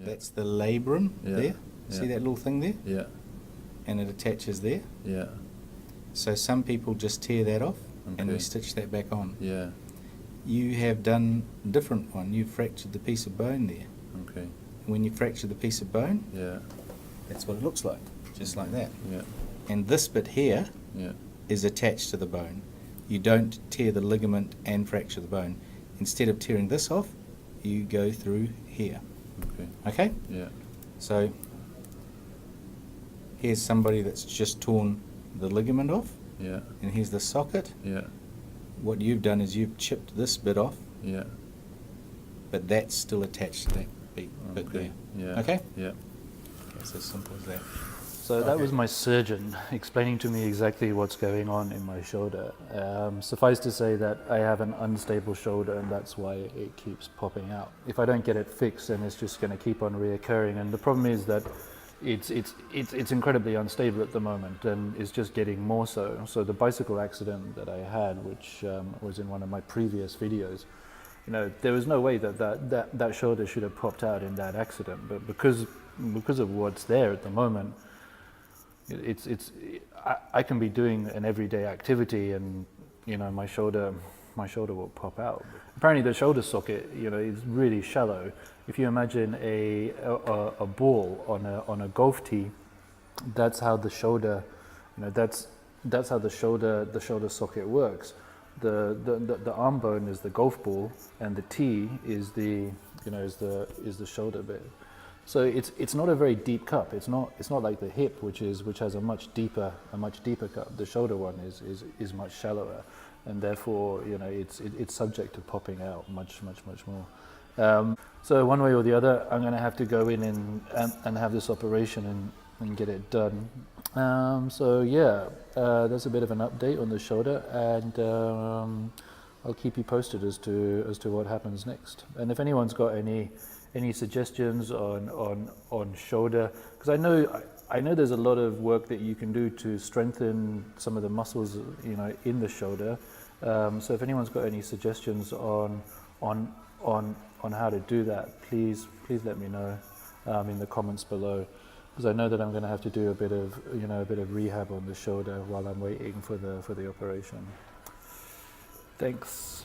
That's the labrum there. See that little thing there? Yeah. And it attaches there. Yeah. So some people just tear that off and we Okay. stitch that back on. Yeah. You have done a different one. You fractured the piece of bone there. Okay. When you fracture the piece of bone, Yeah. that's what it looks like, just like that. Yeah. And this bit here Yeah. is attached to the bone. You don't tear the ligament and fracture the bone. Instead of tearing this off, you go through here. Okay. Okay? Yeah. So here's somebody that's just torn the ligament off, Yeah. and here's the socket. Yeah. What you've done is you've chipped this bit off, Yeah. but that's still attached to that bit Okay. there. Yeah. Okay? Yeah. It's as simple as that. So that Okay. was my surgeon explaining to me exactly what's going on in my shoulder. Suffice to say that I have an unstable shoulder and that's why it keeps popping out. If I don't get it fixed, then it's just going to keep on reoccurring. And the problem is that it's incredibly unstable at the moment and it's just getting more so. So the bicycle accident that I had, which was in one of my previous videos, you know, there was no way that shoulder should have popped out in that accident. But because of what's there at the moment, I can be doing an everyday activity and, you know, my shoulder will pop out. Apparently the shoulder socket, you know, is really shallow. If you imagine a ball on a golf tee, that's how the shoulder, you know, that's how the shoulder socket works. The arm bone is the golf ball and the tee is the, you know, is the shoulder bit. So it's not a very deep cup. It's not like the hip, which has a much deeper cup. The shoulder one is much shallower, and therefore, you know, it's subject to popping out much more. So one way or the other, I'm going to have to go in and have this operation and get it done. So yeah, that's a bit of an update on the shoulder, and I'll keep you posted as to what happens next. And if anyone's got any suggestions on shoulder, because I know there's a lot of work that you can do to strengthen some of the muscles, you know, in the shoulder. So if anyone's got any suggestions on how to do that, please let me know in the comments below, because I know that I'm going to have to do a bit of rehab on the shoulder while I'm waiting for the operation. Thanks.